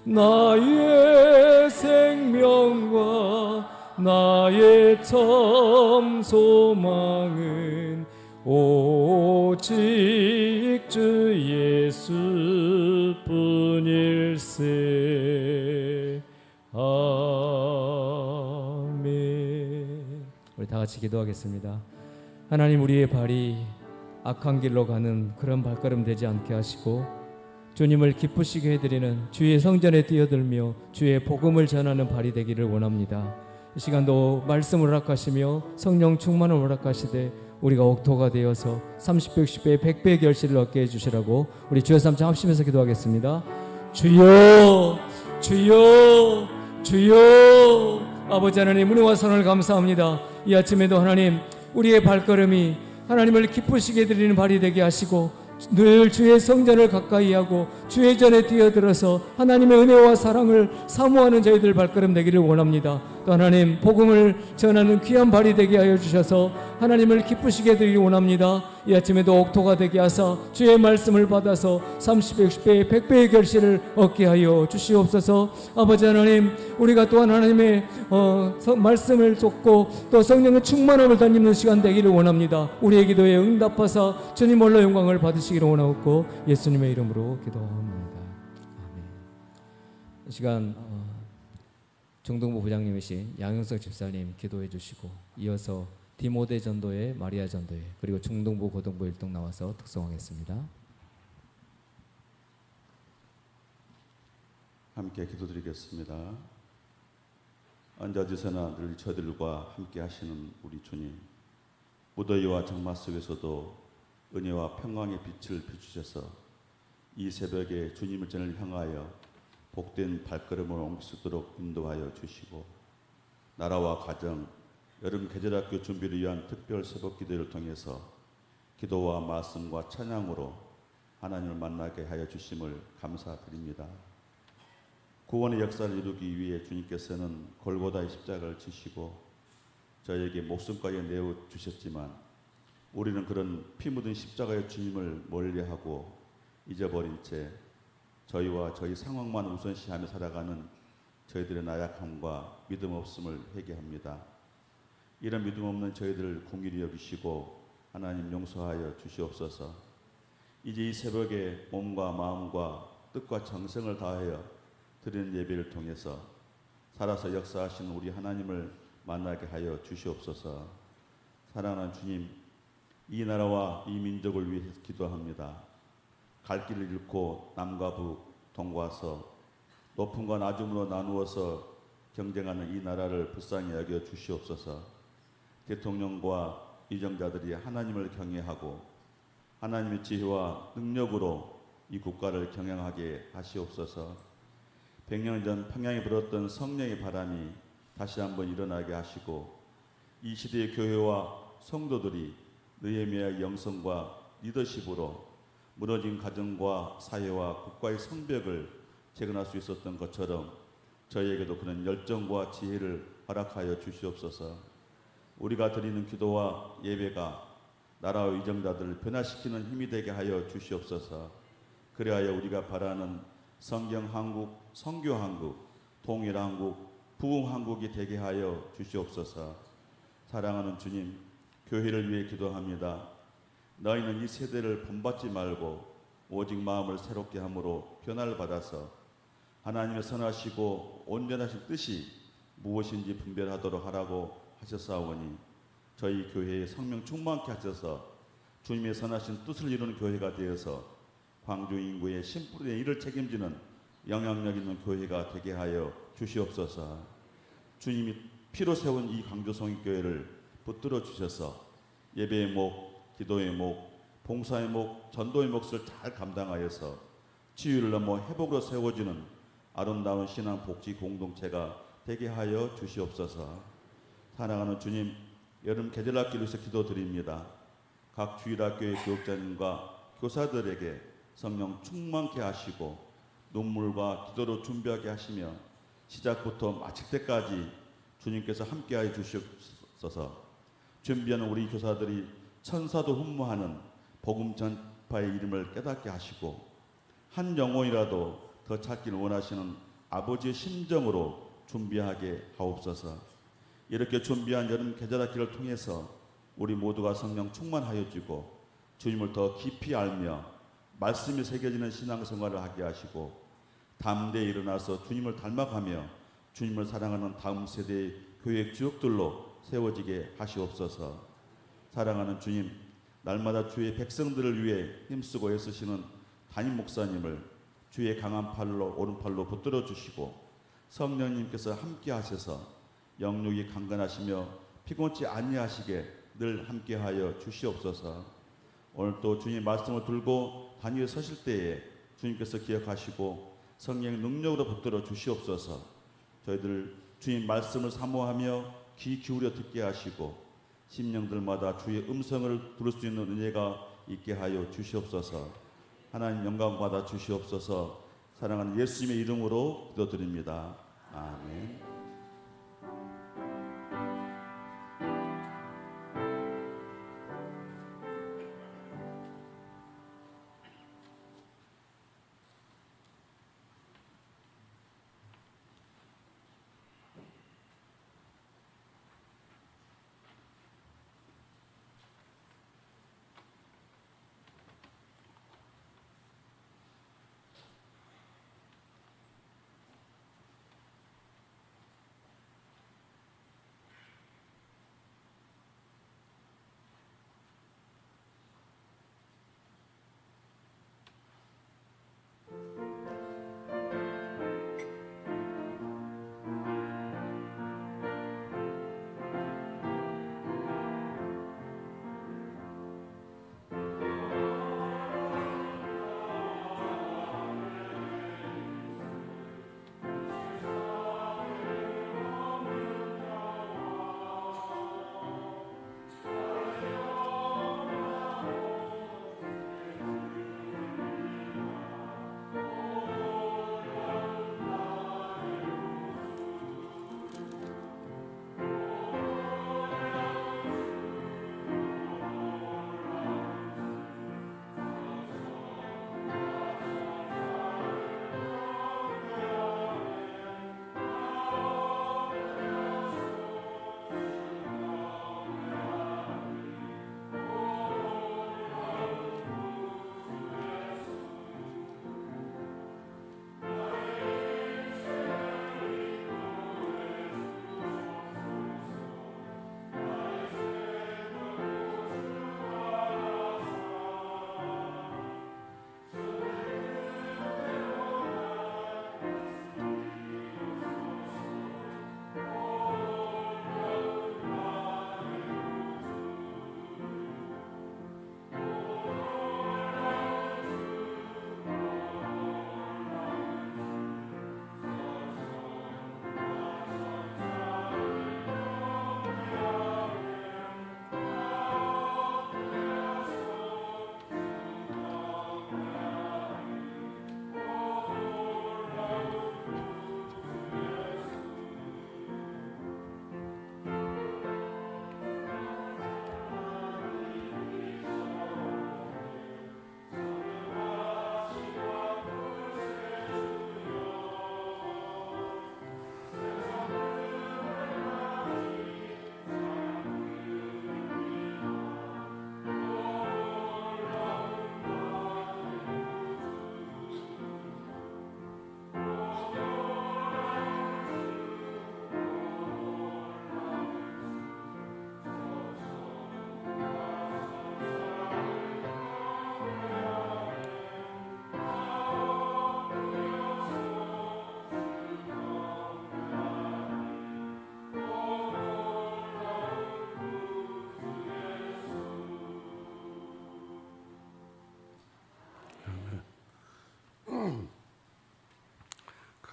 나의 생명과 나의 참 소망은 오직 주 예수뿐일세. 아멘. 우리 다 같이 기도하겠습니다. 하나님, 우리의 발이 악한 길로 가는 그런 발걸음 되지 않게 하시고 주님을 기쁘시게 해드리는 주의 성전에 뛰어들며 주의 복음을 전하는 발이 되기를 원합니다. 이 시간도 말씀을 허락하시며 성령 충만을 허락하시되 우리가 옥토가 되어서 30배, 60배, 100배의 결실을 얻게 해주시라고 우리 주여 삼창 합심해서 기도하겠습니다. 주여, 주여, 주여. 아버지 하나님, 은혜와 선을 감사합니다. 이 아침에도 하나님, 우리의 발걸음이 하나님을 기쁘시게 해드리는 발이 되게 하시고 늘 주의 성전을 가까이 하고 주의 전에 뛰어들어서 하나님의 은혜와 사랑을 사모하는 저희들 발걸음 되기를 원합니다. 또 하나님, 복음을 전하는 귀한 발이 되게 하여 주셔서 하나님을 기쁘시게 해드리기 원합니다. 이 아침에도 옥토가 되게 하사 주의 말씀을 받아서 30배, 60배, 100배의 결실을 얻게 하여 주시옵소서. 아버지 하나님, 우리가 또한 하나님의 말씀을 쏟고 또 성령의 충만함을 덧입는 시간 되기를 원합니다. 우리의 기도에 응답하사 주님 홀로 영광을 받으시기를 원하옵고 예수님의 이름으로 기도합니다. 아멘. 이 시간 중동부 부장님이신 양영석 집사님 기도해 주시고 이어서 디모데 전도회, 마리아 전도회, 그리고 중동부 고등부 일동 나와서 특송하겠습니다. 함께 기도드리겠습니다. 언제어디서나 늘 저들과 함께 하시는 우리 주님, 무더위와 장마 속에서도 은혜와 평강의 빛을 비추셔서 이 새벽에 주님을 전을 향하여 복된 발걸음을 옮길 수 있도록 인도하여 주시고, 나라와 가정, 여름 계절학교 준비를 위한 특별 새벽 기도를 통해서 기도와 말씀과 찬양으로 하나님을 만나게 하여 주심을 감사드립니다. 구원의 역사를 이루기 위해 주님께서는 골고다의 십자가를 지시고 저에게 목숨까지 내어 주셨지만, 우리는 그런 피 묻은 십자가의 주님을 멀리하고 잊어버린 채 저희와 저희 상황만 우선시하며 살아가는 저희들의 나약함과 믿음 없음을 회개합니다. 이런 믿음 없는 저희들을 긍휼히 여기시고 하나님 용서하여 주시옵소서. 이제 이 새벽에 몸과 마음과 뜻과 정성을 다하여 드리는 예배를 통해서 살아서 역사하시는 우리 하나님을 만나게 하여 주시옵소서. 사랑하는 주님, 이 나라와 이 민족을 위해 기도합니다. 갈 길을 잃고 남과 북, 동과 서, 높음과 낮음으로 나누어서 경쟁하는 이 나라를 불쌍히 여겨 주시옵소서. 대통령과 이정자들이 하나님을 경외하고 하나님의 지혜와 능력으로 이 국가를 경영하게 하시옵소서. 100년 전 평양에 불었던 성령의 바람이 다시 한번 일어나게 하시고, 이 시대의 교회와 성도들이 느헤미야의 영성과 리더십으로 무너진 가정과 사회와 국가의 성벽을 재건할 수 있었던 것처럼 저희에게도 그런 열정과 지혜를 허락하여 주시옵소서. 우리가 드리는 기도와 예배가 나라와 위정자들을 변화시키는 힘이 되게 하여 주시옵소서. 그리하여 우리가 바라는 성경 한국, 선교 한국, 통일 한국, 부흥 한국이 되게 하여 주시옵소서. 사랑하는 주님, 교회를 위해 기도합니다. 너희는 이 세대를 본받지 말고 오직 마음을 새롭게 함으로 변화를 받아서 하나님의 선하시고 온전하신 뜻이 무엇인지 분별하도록 하라고 하셨사오니, 저희 교회의 성령 충만케 하셔서 주님의 선하신 뜻을 이루는 교회가 되어서 광주 인구의 심부름의 일을 책임지는 영향력 있는 교회가 되게 하여 주시옵소서. 주님이 피로 세운 이 광주 성익교회를 붙들어 주셔서 예배의 목, 기도의 목, 봉사의 목, 전도의 몫을 잘 감당하여서 치유를 넘어 회복으로 세워지는 아름다운 신앙 복지 공동체가 되게 하여 주시옵소서. 사랑하는 주님, 여름 계절학기를 위해서 기도드립니다. 각 주일학교의 교육자님과 교사들에게 성령 충만케 하시고 눈물과 기도로 준비하게 하시며 시작부터 마칠 때까지 주님께서 함께하여 주시옵소서. 준비하는 우리 교사들이 천사도 흠모하는 복음 전파의 이름을 깨닫게 하시고 한 영혼이라도 더 찾기를 원하시는 아버지의 심정으로 준비하게 하옵소서. 이렇게 준비한 여름 계절학기를 통해서 우리 모두가 성령 충만하여지고 주님을 더 깊이 알며 말씀이 새겨지는 신앙생활을 하게 하시고 담대히 일어나서 주님을 닮아가며 주님을 사랑하는 다음 세대의 교회 주역들로 세워지게 하시옵소서. 사랑하는 주님, 날마다 주의 백성들을 위해 힘쓰고 애쓰시는 담임 목사님을 주의 강한 팔로 오른팔로 붙들어 주시고 성령님께서 함께 하셔서 영육이 강건하시며 피곤치 아니하시게 늘 함께하여 주시옵소서. 오늘 또 주님 말씀을 들고 단위에 서실 때에 주님께서 기억하시고 성령의 능력으로 붙들어 주시옵소서. 저희들 주님 말씀을 사모하며 귀 기울여 듣게 하시고 심령들마다 주의 음성을 들을 수 있는 은혜가 있게 하여 주시옵소서. 하나님 영광 받아 주시옵소서. 사랑하는 예수님의 이름으로 기도드립니다. 아멘.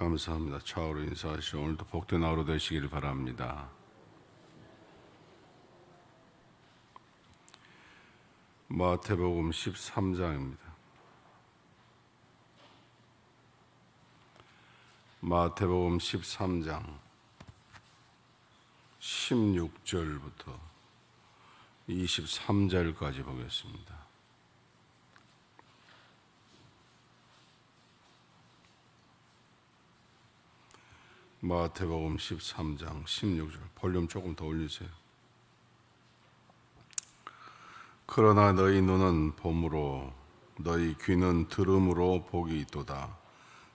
감사합니다. 차오로 인사하시오. 오늘도 복된 하루 되시길 바랍니다. 마태복음 13장입니다. 마태복음 13장 16절부터 23절까지 보겠습니다. 마태복음 13장 16절 볼륨 조금 더 올리세요. 그러나 너희 눈은 봄으로 너희 귀는 들음으로 복이 있도다.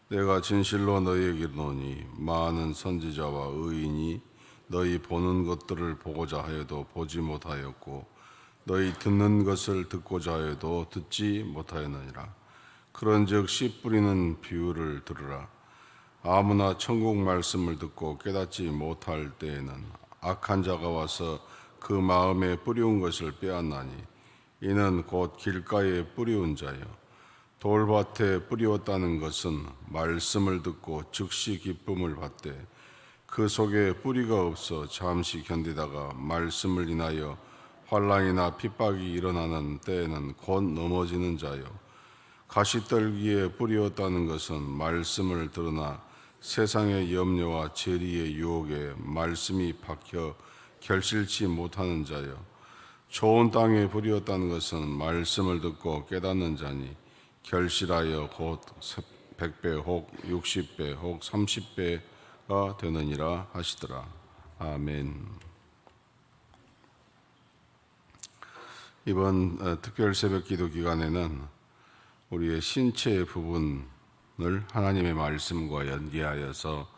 내가 진실로 너희에게 이르노니 많은 선지자와 의인이 너희 보는 것들을 보고자 하여도 보지 못하였고 너희 듣는 것을 듣고자 하여도 듣지 못하였느니라. 그런즉 씨 뿌리는 비유를 들으라. 아무나 천국 말씀을 듣고 깨닫지 못할 때에는 악한 자가 와서 그 마음에 뿌리운 것을 빼앗나니 이는 곧 길가에 뿌리운 자요 돌밭에 뿌리었다는 것은 말씀을 듣고 즉시 기쁨을 받되 그 속에 뿌리가 없어 잠시 견디다가 말씀을 인하여 환난이나 핍박이 일어나는 때에는 곧 넘어지는 자요 가시떨기에 뿌리었다는 것은 말씀을 들으나 세상의 염려와 재리의 유혹에 말씀이 박혀 결실치 못하는 자요 좋은 땅에 뿌리었다는 것은 말씀을 듣고 깨닫는 자니 결실하여 곧 100배 혹 60배 혹 30배가 되느니라 하시더라. 아멘. 이번 특별 새벽 기도 기간에는 우리의 신체 부분을 하나님의 말씀과 연계하여서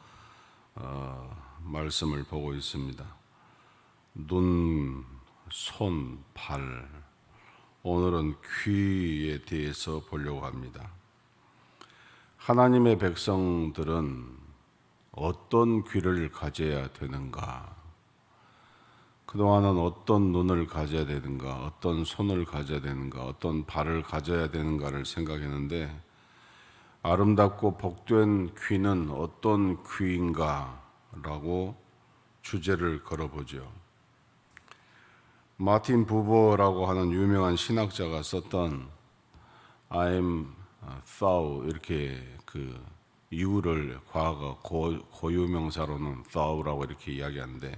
말씀을 보고 있습니다. 눈, 손, 발, 오늘은 귀에 대해서 보려고 합니다. 하나님의 백성들은 어떤 귀를 가져야 되는가? 그동안은 어떤 눈을 가져야 되는가? 어떤 손을 가져야 되는가? 어떤 발을 가져야 되는가를 생각했는데 아름답고 복된 귀는 어떤 귀인가? 라고 주제를 걸어보죠. 마틴 부버라고 하는 유명한 신학자가 썼던 I'm thou 이렇게 그 you를 과거 고유명사로는 thou라고 이렇게 이야기하는데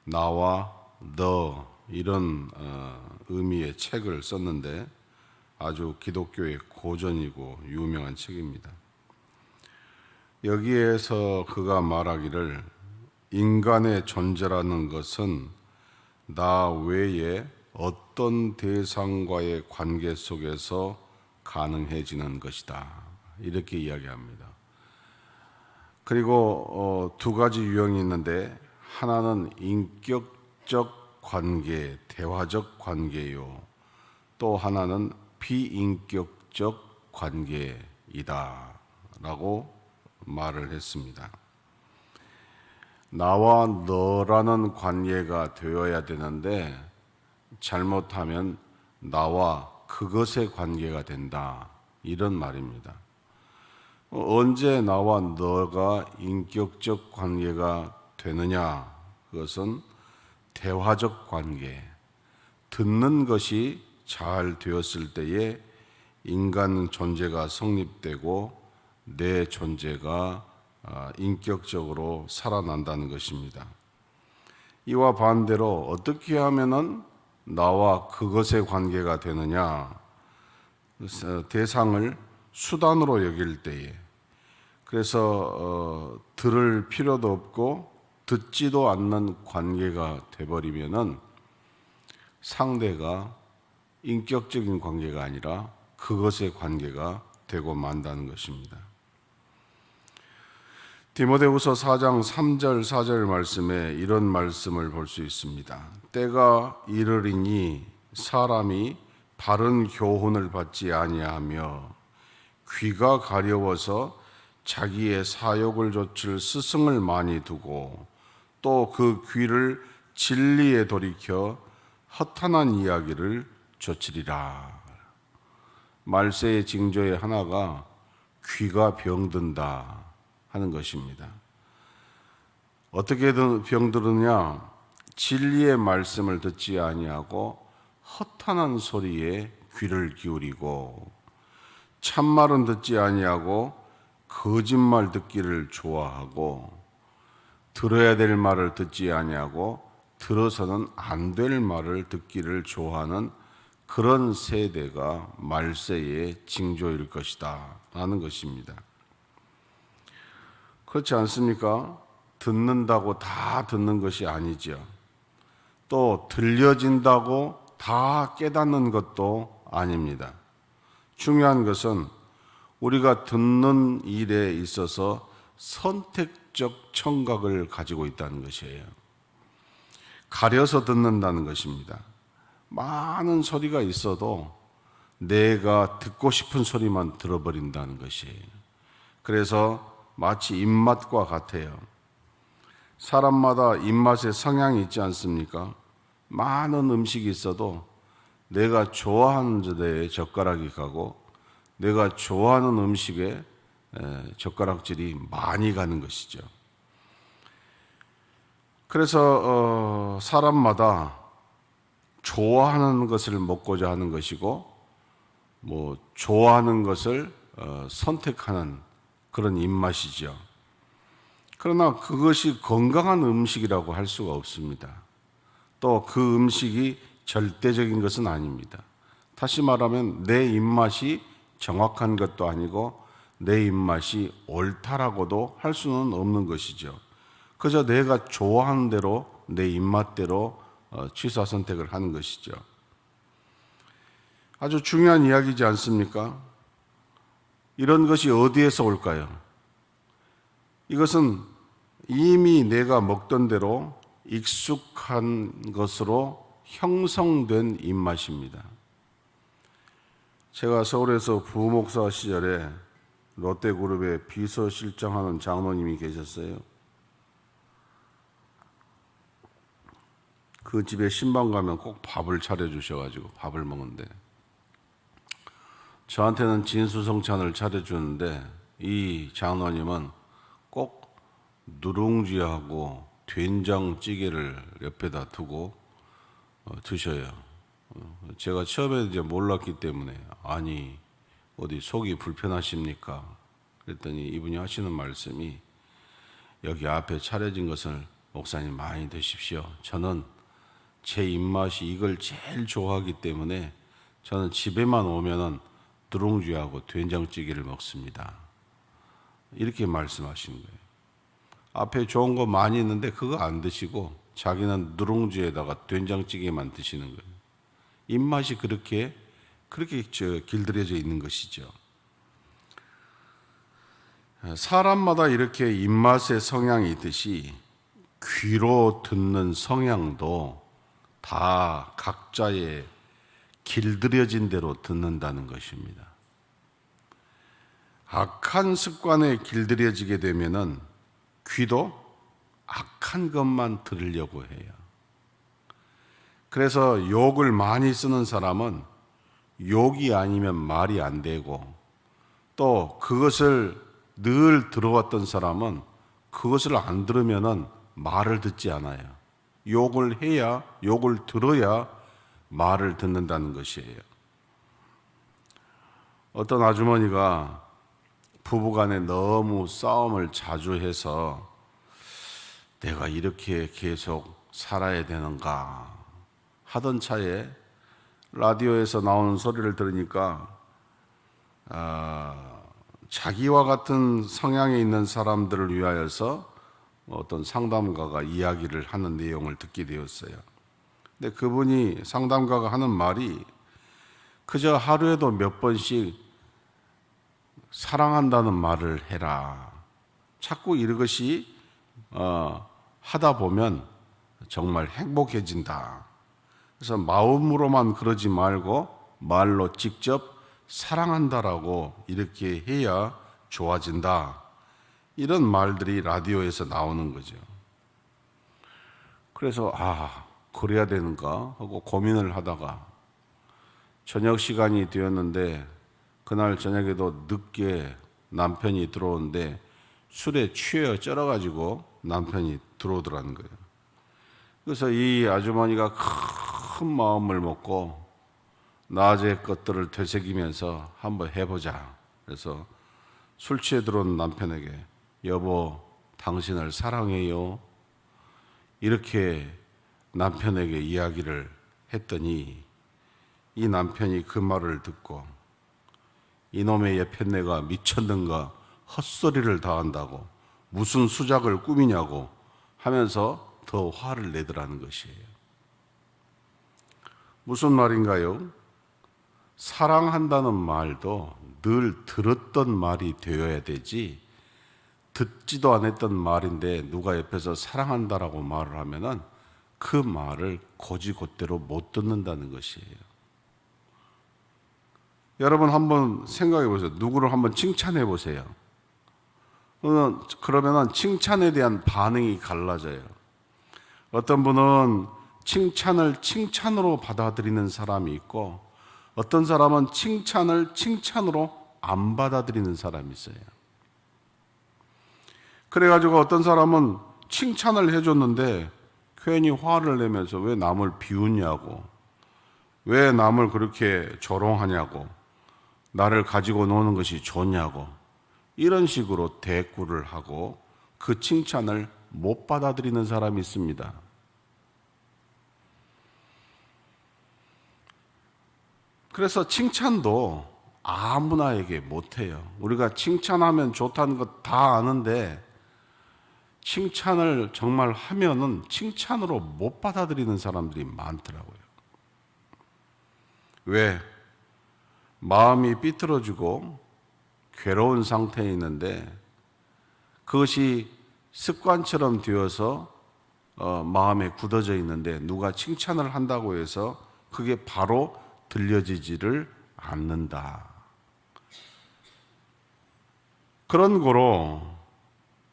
나와 너 이런 의미의 책을 썼는데 아주 기독교의 고전이고 유명한 책입니다. 여기에서 그가 말하기를 인간의 존재라는 것은 나 외에 어떤 대상과의 관계 속에서 가능해지는 것이다. 이렇게 이야기합니다. 그리고 두 가지 유형이 있는데 하나는 인격적 관계, 대화적 관계요. 또 하나는 비인격적 관계이다. 라고 말을 했습니다. 나와 너라는 관계가 되어야 되는데 잘못하면 나와 그것의 관계가 된다. 이런 말입니다. 언제 나와 너가 인격적 관계가 되느냐? 그것은 대화적 관계. 듣는 것이 잘 되었을 때에 인간 존재가 성립되고 내 존재가 인격적으로 살아난다는 것입니다. 이와 반대로 어떻게 하면은 나와 그것의 관계가 되느냐? 대상을 수단으로 여길 때에 그래서 들을 필요도 없고 듣지도 않는 관계가 돼버리면은 상대가 인격적인 관계가 아니라 그것의 관계가 되고 만다는 것입니다. 디모데후서 4장 3절 4절 말씀에 이런 말씀을 볼 수 있습니다. 때가 이르리니 사람이 바른 교훈을 받지 아니하며 귀가 가려워서 자기의 사욕을 좇을 스승을 많이 두고 또 그 귀를 진리에 돌이켜 허탄한 이야기를 좇으리라. 말세의 징조의 하나가 귀가 병든다 하는 것입니다. 어떻게 병들느냐? 진리의 말씀을 듣지 아니하고 허탄한 소리에 귀를 기울이고 참말은 듣지 아니하고 거짓말 듣기를 좋아하고 들어야 될 말을 듣지 아니하고 들어서는 안 될 말을 듣기를 좋아하는 그런 세대가 말세의 징조일 것이다 하는 것입니다. 그렇지 않습니까? 듣는다고 다 듣는 것이 아니죠. 또 들려진다고 다 깨닫는 것도 아닙니다. 중요한 것은 우리가 듣는 일에 있어서 선택적 청각을 가지고 있다는 것이에요. 가려서 듣는다는 것입니다. 많은 소리가 있어도 내가 듣고 싶은 소리만 들어버린다는 것이에요. 그래서 마치 입맛과 같아요. 사람마다 입맛에 성향이 있지 않습니까? 많은 음식이 있어도 내가 좋아하는 데에 젓가락이 가고 내가 좋아하는 음식에 젓가락질이 많이 가는 것이죠. 그래서 사람마다 좋아하는 것을 먹고자 하는 것이고 좋아하는 것을 선택하는 그런 입맛이죠. 그러나 그것이 건강한 음식이라고 할 수가 없습니다. 또 그 음식이 절대적인 것은 아닙니다. 다시 말하면 내 입맛이 정확한 것도 아니고 내 입맛이 옳다라고도 할 수는 없는 것이죠. 그저 내가 좋아하는 대로 내 입맛대로 취사 선택을 하는 것이죠. 아주 중요한 이야기지 않습니까? 이런 것이 어디에서 올까요? 이것은 이미 내가 먹던 대로 익숙한 것으로 형성된 입맛입니다. 제가 서울에서 부목사 시절에 롯데그룹의 비서실장하는 장로님이 계셨어요. 그 집에 신방 가면 꼭 밥을 차려주셔가지고 밥을 먹는데 저한테는 진수성찬을 차려주는데 이 장로님은 꼭 누룽지하고 된장찌개를 옆에다 두고 드셔요. 제가 처음에 이제 몰랐기 때문에 아니 어디 속이 불편하십니까? 그랬더니 이분이 하시는 말씀이 여기 앞에 차려진 것을 목사님 많이 드십시오. 저는 제 입맛이 이걸 제일 좋아하기 때문에 저는 집에만 오면은 누룽지하고 된장찌개를 먹습니다. 이렇게 말씀하시는 거예요. 앞에 좋은 거 많이 있는데 그거 안 드시고 자기는 누룽지에다가 된장찌개만 드시는 거예요. 입맛이 그렇게 길들여져 있는 것이죠. 사람마다 이렇게 입맛의 성향이 있듯이 귀로 듣는 성향도 다 각자의 길들여진 대로 듣는다는 것입니다. 악한 습관에 길들여지게 되면은 귀도 악한 것만 들으려고 해요. 그래서 욕을 많이 쓰는 사람은 욕이 아니면 말이 안 되고 또 그것을 늘 들어왔던 사람은 그것을 안 들으면은 말을 듣지 않아요. 욕을 해야, 욕을 들어야 말을 듣는다는 것이에요. 어떤 아주머니가 부부간에 너무 싸움을 자주 해서 내가 이렇게 계속 살아야 되는가 하던 차에 라디오에서 나오는 소리를 들으니까 자기와 같은 성향에 있는 사람들을 위하여서 어떤 상담가가 이야기를 하는 내용을 듣게 되었어요. 근데 그분이 상담가가 하는 말이 그저 하루에도 몇 번씩 사랑한다는 말을 해라. 자꾸 이것이 하다 보면 정말 행복해진다. 그래서 마음으로만 그러지 말고 말로 직접 사랑한다라고 이렇게 해야 좋아진다. 이런 말들이 라디오에서 나오는 거죠. 그래서 그래야 되는가 하고 고민을 하다가 저녁 시간이 되었는데 그날 저녁에도 늦게 남편이 들어오는데 술에 취해 쩔어가지고 남편이 들어오더라는 거예요. 그래서 이 아주머니가 큰 마음을 먹고 낮의 것들을 되새기면서 한번 해보자. 그래서 술 취해 들어온 남편에게 여보 당신을 사랑해요. 이렇게 남편에게 이야기를 했더니 이 남편이 그 말을 듣고 이놈의 예편네가 미쳤는가 헛소리를 다 한다고 무슨 수작을 꾸미냐고 하면서 더 화를 내더라는 것이에요. 무슨 말인가요? 사랑한다는 말도 늘 들었던 말이 되어야 되지, 듣지도 않았던 말인데 누가 옆에서 사랑한다라고 말을 하면은 그 말을 곧이곧대로 못 듣는다는 것이에요. 여러분 한번 생각해 보세요. 누구를 한번 칭찬해 보세요. 그러면은 칭찬에 대한 반응이 갈라져요. 어떤 분은 칭찬을 칭찬으로 받아들이는 사람이 있고, 어떤 사람은 칭찬을 칭찬으로 안 받아들이는 사람이 있어요. 그래가지고 어떤 사람은 칭찬을 해줬는데 괜히 화를 내면서 왜 남을 비웃냐고, 왜 남을 그렇게 조롱하냐고, 나를 가지고 노는 것이 좋냐고, 이런 식으로 대꾸를 하고 그 칭찬을 못 받아들이는 사람이 있습니다. 그래서 칭찬도 아무나에게 못해요. 우리가 칭찬하면 좋다는 것 다 아는데 칭찬을 정말 하면은 칭찬으로 못 받아들이는 사람들이 많더라고요. 왜? 마음이 삐뚤어지고 괴로운 상태에 있는데 그것이 습관처럼 되어서 마음에 굳어져 있는데 누가 칭찬을 한다고 해서 그게 바로 들려지지를 않는다. 그런 거로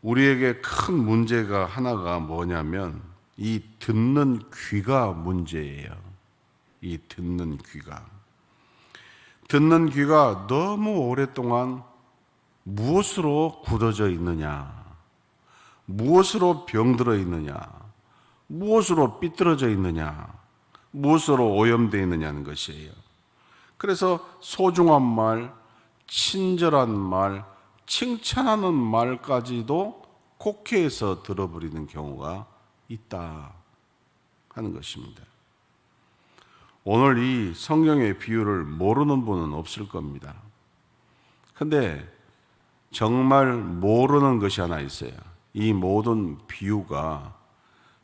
우리에게 큰 문제가 하나가 뭐냐면 이 듣는 귀가 문제예요. 이 듣는 귀가. 듣는 귀가 너무 오랫동안 무엇으로 굳어져 있느냐, 무엇으로 병들어 있느냐, 무엇으로 삐뚤어져 있느냐, 무엇으로 오염되어 있느냐는 것이에요. 그래서 소중한 말, 친절한 말, 칭찬하는 말까지도 곡해해서 들어버리는 경우가 있다 하는 것입니다. 오늘 이 성경의 비유를 모르는 분은 없을 겁니다. 근데 정말 모르는 것이 하나 있어요. 이 모든 비유가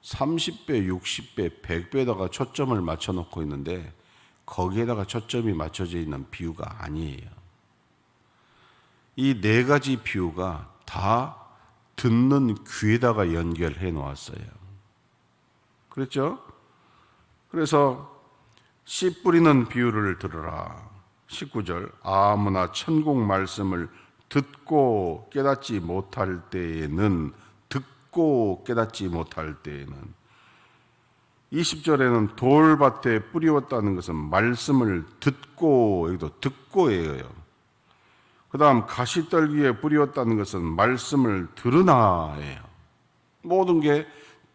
30배, 60배, 100배에다가 초점을 맞춰놓고 있는데 거기에다가 초점이 맞춰져 있는 비유가 아니에요. 이 네 가지 비유가 다 듣는 귀에다가 연결해 놓았어요. 그렇죠? 그래서 씨 뿌리는 비유를 들으라. 19절, 아무나 천국 말씀을 듣고 깨닫지 못할 때에는, 듣고 깨닫지 못할 때에는, 20절에는 돌밭에 뿌리웠다는 것은 말씀을 듣고, 여기도 듣고예요. 그 다음 가시떨기에 뿌리웠다는 것은 말씀을 들으나예요. 모든 게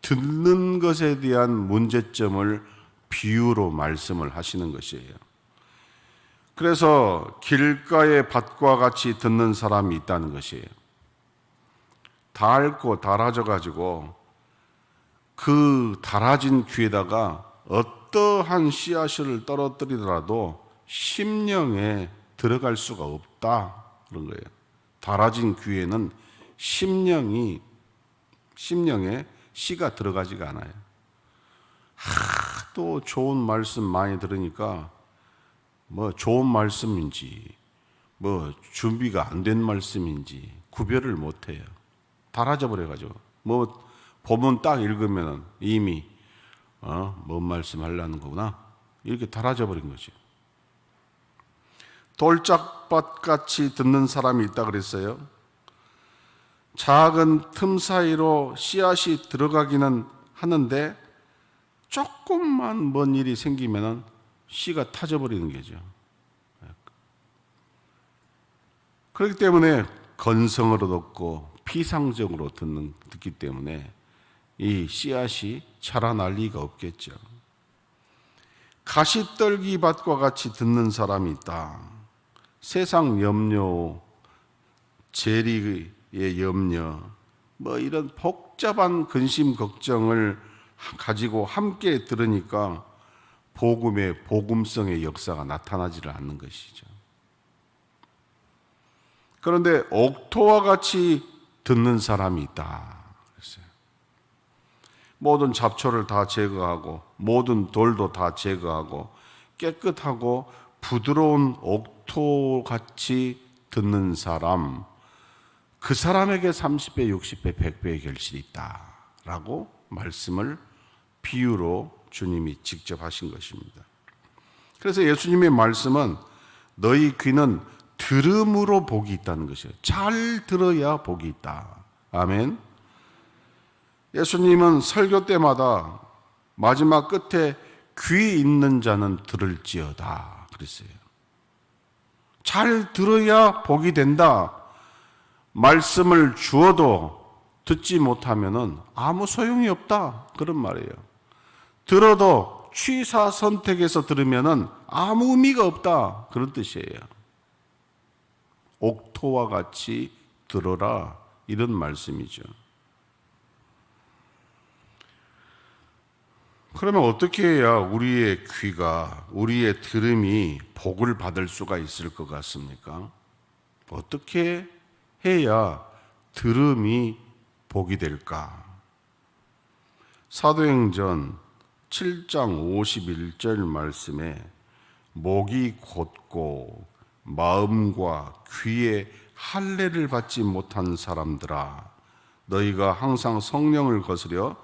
듣는 것에 대한 문제점을 비유로 말씀을 하시는 것이에요. 그래서 길가의 밭과 같이 듣는 사람이 있다는 것이에요. 닳고 닳아져 가지고 그 닳아진 귀에다가 어떠한 씨앗을 떨어뜨리더라도 심령에 들어갈 수가 없다 그런 거예요. 닳아진 귀에는 심령에 씨가 들어가지가 않아요. 또 좋은 말씀 많이 들으니까 뭐 좋은 말씀인지 뭐 준비가 안 된 말씀인지 구별을 못해요. 닳아져 버려가지고 뭐 본문 딱 읽으면 이미 뭔 말씀 하려는 거구나 이렇게 닳아져 버린 거죠. 돌짝밭같이 듣는 사람이 있다 그랬어요. 작은 틈 사이로 씨앗이 들어가기는 하는데 조금만 뭔 일이 생기면 씨가 타져버리는 거죠. 그렇기 때문에 건성으로 듣고 피상적으로 듣기 때문에 이 씨앗이 자라날 리가 없겠죠. 가시떨기 밭과 같이 듣는 사람이 있다. 세상 염려, 재리의 염려, 뭐 이런 복잡한 근심 걱정을 가지고 함께 들으니까 복음의 복음성의 역사가 나타나지를 않는 것이죠. 그런데 옥토와 같이 듣는 사람이 있다 그랬어요. 모든 잡초를 다 제거하고 모든 돌도 다 제거하고 깨끗하고 부드러운 옥토같이 듣는 사람, 그 사람에게 30배, 60배, 100배의 결실이 있다라고 말씀을 비유로 주님이 직접 하신 것입니다. 그래서 예수님의 말씀은 너희 귀는 들음으로 복이 있다는 것이에요. 잘 들어야 복이 있다. 아멘. 예수님은 설교 때마다 마지막 끝에 귀 있는 자는 들을지어다 그랬어요. 잘 들어야 복이 된다. 말씀을 주어도 듣지 못하면은 아무 소용이 없다 그런 말이에요. 들어도 취사 선택해서 들으면은 아무 의미가 없다 그런 뜻이에요. 옥토와 같이 들어라 이런 말씀이죠. 그러면 어떻게 해야 우리의 귀가, 우리의 들음이 복을 받을 수가 있을 것 같습니까? 어떻게 해야 들음이 복이 될까? 사도행전 7장 51절 말씀에 목이 곧고 마음과 귀에 할례를 받지 못한 사람들아, 너희가 항상 성령을 거스려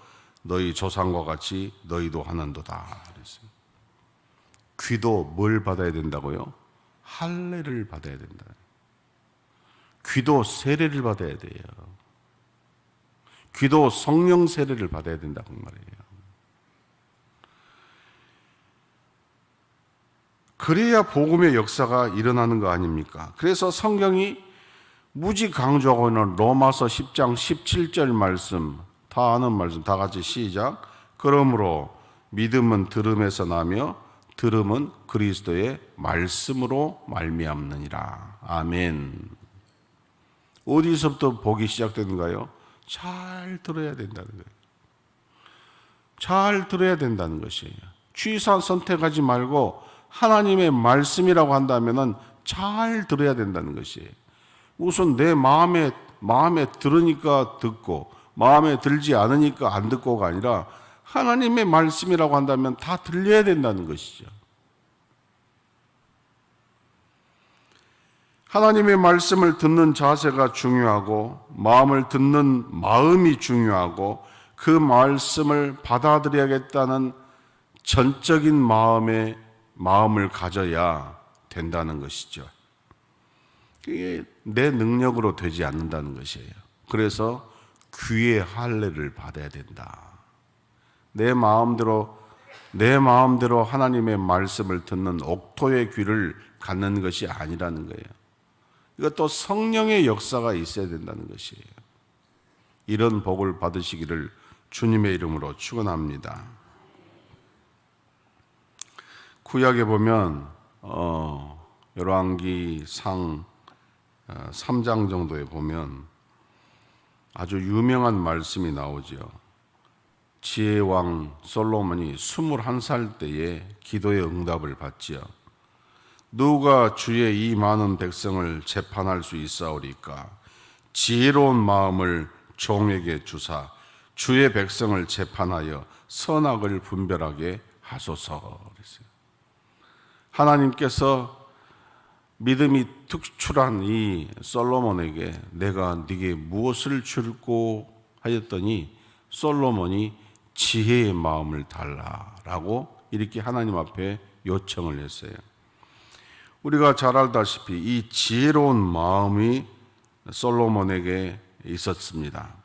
너희 조상과 같이 너희도 하는도다 그랬어요. 귀도 뭘 받아야 된다고요? 할례를 받아야 된다. 귀도 세례를 받아야 돼요. 귀도 성령 세례를 받아야 된다고 말이에요. 그래야 복음의 역사가 일어나는 거 아닙니까? 그래서 성경이 무지 강조하고 있는 로마서 10장 17절 말씀, 다 아는 말씀, 다 같이 시작. 그러므로 믿음은 들음에서 나며 들음은 그리스도의 말씀으로 말미암느니라. 아멘. 어디서부터 복이 시작되는가요? 잘 들어야 된다는 거예요. 잘 들어야 된다는 것이에요. 취사 선택하지 말고 하나님의 말씀이라고 한다면은 잘 들어야 된다는 것이에요. 우선 내 마음에 들으니까 듣고 마음에 들지 않으니까 안 듣고가 아니라 하나님의 말씀이라고 한다면 다 들려야 된다는 것이죠. 하나님의 말씀을 듣는 자세가 중요하고 마음을 듣는 마음이 중요하고 그 말씀을 받아들여야겠다는 전적인 마음을 가져야 된다는 것이죠. 그게 내 능력으로 되지 않는다는 것이에요. 그래서 귀의 할례를 받아야 된다. 내 마음대로 하나님의 말씀을 듣는 옥토의 귀를 갖는 것이 아니라는 거예요. 이것도 성령의 역사가 있어야 된다는 것이에요. 이런 복을 받으시기를 주님의 이름으로 축원합니다. 구약에 보면 열왕기상 3장 정도에 보면 아주 유명한 말씀이 나오죠. 지혜왕 솔로몬이 21살 때에 기도의 응답을 받지요. 누가 주의 이 많은 백성을 재판할 수 있사오리까? 지혜로운 마음을 종에게 주사 주의 백성을 재판하여 선악을 분별하게 하소서 그랬어요. 하나님께서 믿음이 특출한 이 솔로몬에게 내가 네게 무엇을 줄고 하였더니 솔로몬이 지혜의 마음을 달라라고 이렇게 하나님 앞에 요청을 했어요. 우리가 잘 알다시피 이 지혜로운 마음이 솔로몬에게 있었습니다.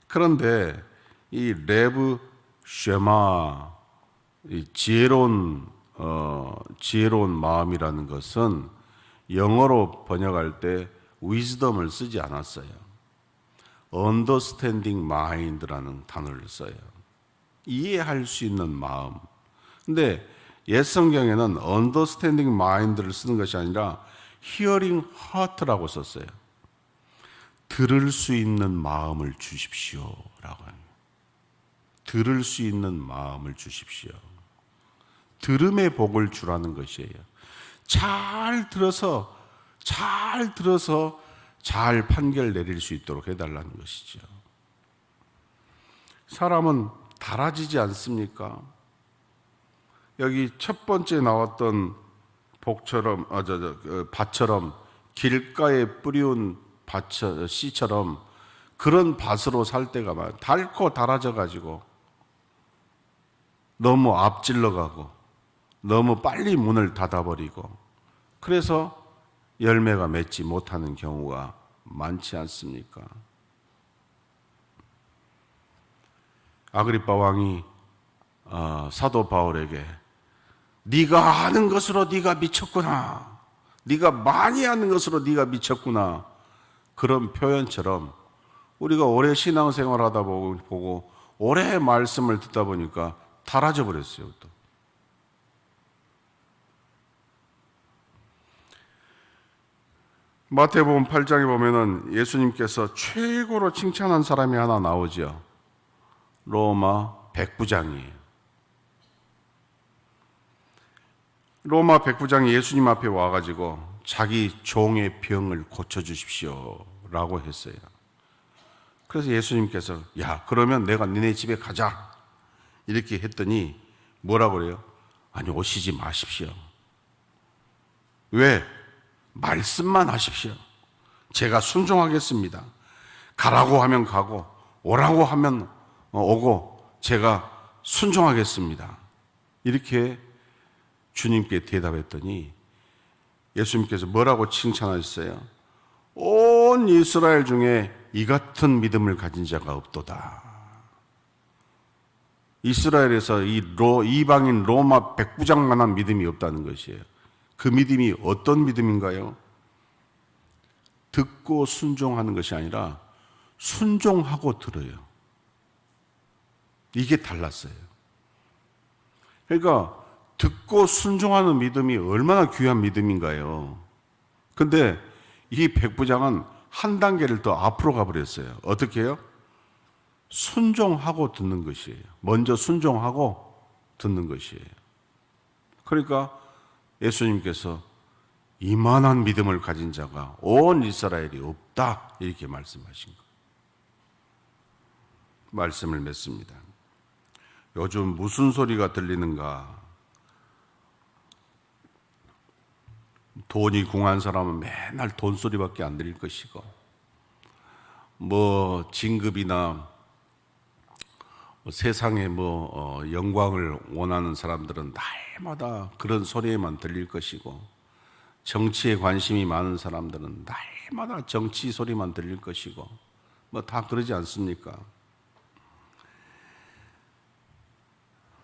그런데 이 레브 쉐마, 이 지혜로운 마음이라는 것은 영어로 번역할 때 wisdom을 쓰지 않았어요. understanding mind라는 단어를 써요. 이해할 수 있는 마음. 근데 옛 성경에는 understanding mind를 쓰는 것이 아니라 hearing heart라고 썼어요. 들을 수 있는 마음을 주십시오라고 합니다. 들을 수 있는 마음을 주십시오. 들음의 복을 주라는 것이에요. 잘 들어서 잘 판결 내릴 수 있도록 해달라는 것이죠. 사람은 달아지지 않습니까? 여기 첫 번째 나왔던 복처럼, 밭처럼 길가에 뿌리운 씨처럼 그런 밭으로 살 때가 많아요. 닳고 달아져 가지고 너무 앞질러 가고 너무 빨리 문을 닫아버리고 그래서 열매가 맺지 못하는 경우가 많지 않습니까? 아그리빠 왕이 사도 바울에게 네가 아는 것으로 네가 미쳤구나. 네가 많이 아는 것으로 네가 미쳤구나. 그런 표현처럼 우리가 오래 신앙생활 하다 보고 오래 말씀을 듣다 보니까 달아져 버렸어요. 또. 마태복음 8장에 보면은 예수님께서 최고로 칭찬한 사람이 하나 나오죠. 로마 백부장이에요. 로마 백부장이 예수님 앞에 와가지고 자기 종의 병을 고쳐주십시오 라고 했어요. 그래서 예수님께서 야 그러면 내가 니네 집에 가자 이렇게 했더니 뭐라고 그래요? 아니 오시지 마십시오. 왜? 말씀만 하십시오. 제가 순종하겠습니다. 가라고 하면 가고 오라고 하면 오고 제가 순종하겠습니다. 이렇게 주님께 대답했더니 예수님께서 뭐라고 칭찬하셨어요? 온 이스라엘 중에 이 같은 믿음을 가진 자가 없도다. 이스라엘에서 이방인 로마 백부장만한 믿음이 없다는 것이에요. 그 믿음이 어떤 믿음인가요? 듣고 순종하는 것이 아니라 순종하고 들어요. 이게 달랐어요. 그러니까 듣고 순종하는 믿음이 얼마나 귀한 믿음인가요? 근데 이 백부장은 한 단계를 더 앞으로 가버렸어요. 어떻게 해요? 순종하고 듣는 것이에요. 먼저 순종하고 듣는 것이에요. 그러니까 예수님께서 이만한 믿음을 가진 자가 온 이스라엘이 없다 이렇게 말씀하신 거예요. 말씀을 맺습니다. 요즘 무슨 소리가 들리는가? 돈이 궁한 사람은 맨날 돈 소리밖에 안 들릴 것이고 뭐 진급이나 세상에 영광을 원하는 사람들은 날마다 그런 소리에만 들릴 것이고 정치에 관심이 많은 사람들은 날마다 정치 소리만 들릴 것이고 다 그러지 않습니까?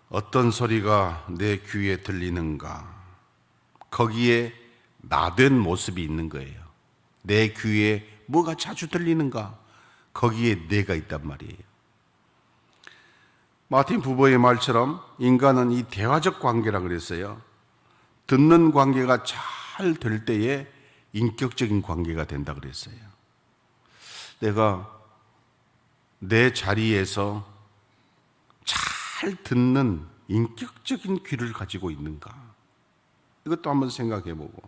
어떤 소리가 내 귀에 들리는가? 거기에 나된 모습이 있는 거예요. 내 귀에 뭐가 자주 들리는가? 거기에 내가 있단 말이에요. 마틴 부버의 말처럼 인간은 이 대화적 관계라 그랬어요. 듣는 관계가 잘 될 때에 인격적인 관계가 된다 그랬어요. 내가 내 자리에서 잘 듣는 인격적인 귀를 가지고 있는가? 이것도 한번 생각해 보고.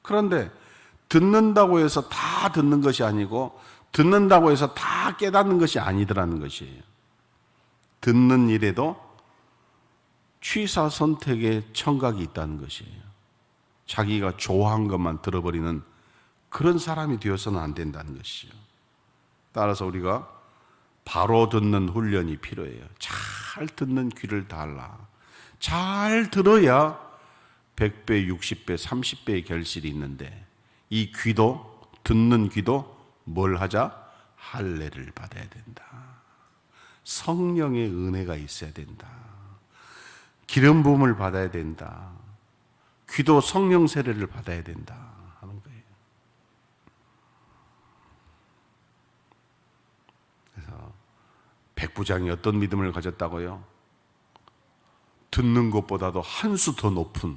그런데 듣는다고 해서 다 듣는 것이 아니고 듣는다고 해서 다 깨닫는 것이 아니더라는 것이에요. 듣는 일에도 취사 선택의 청각이 있다는 것이에요. 자기가 좋아한 것만 들어버리는 그런 사람이 되어서는 안 된다는 것이죠. 따라서 우리가 바로 듣는 훈련이 필요해요. 잘 듣는 귀를 달라. 잘 들어야 100배, 60배, 30배의 결실이 있는데 이 귀도, 듣는 귀도 뭘 하자? 할례를 받아야 된다. 성령의 은혜가 있어야 된다. 기름 부음을 받아야 된다. 귀도 성령 세례를 받아야 된다 하는 거예요. 그래서 백부장이 어떤 믿음을 가졌다고요? 듣는 것보다도 한 수 더 높은,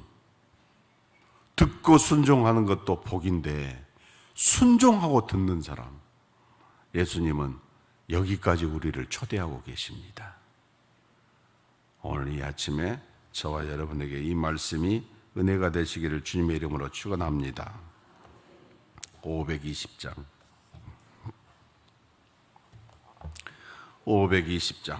듣고 순종하는 것도 복인데 순종하고 듣는 사람, 예수님은 여기까지 우리를 초대하고 계십니다. 오늘 이 아침에 저와 여러분에게 이 말씀이 은혜가 되시기를 주님의 이름으로 축원합니다. 520장. 520장.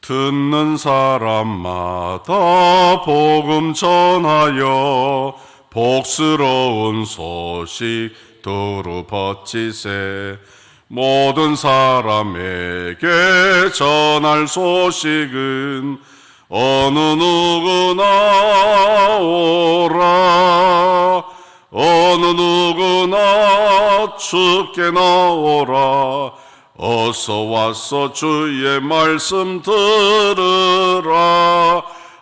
듣는 사람마다 복음 전하여 복스러운 소식 두루 퍼지세. 모든 사람에게 전할 소식은 어느 누구나 오라. 어느 누구나 주께 나오라. 어서 와서 주의 말씀 들으라.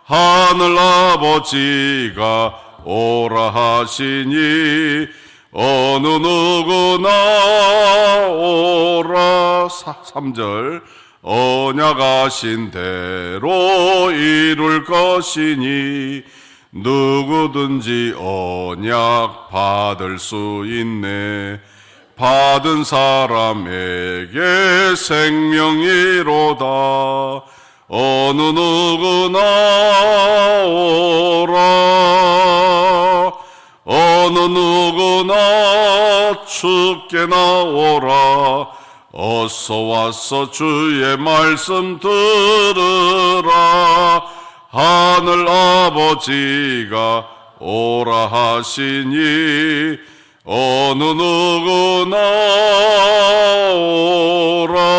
하늘 아버지가 오라 하시니 어느 누구나 오라. 3절 언약하신 대로 이룰 것이니 누구든지 언약 받을 수 있네. 받은 사람에게 생명이로다. 어느 누구나 오라. 어느 누구나 주께 나오라. 어서 와서 주의 말씀 들으라. 하늘 아버지가 오라 하시니 어느 누구나 오라.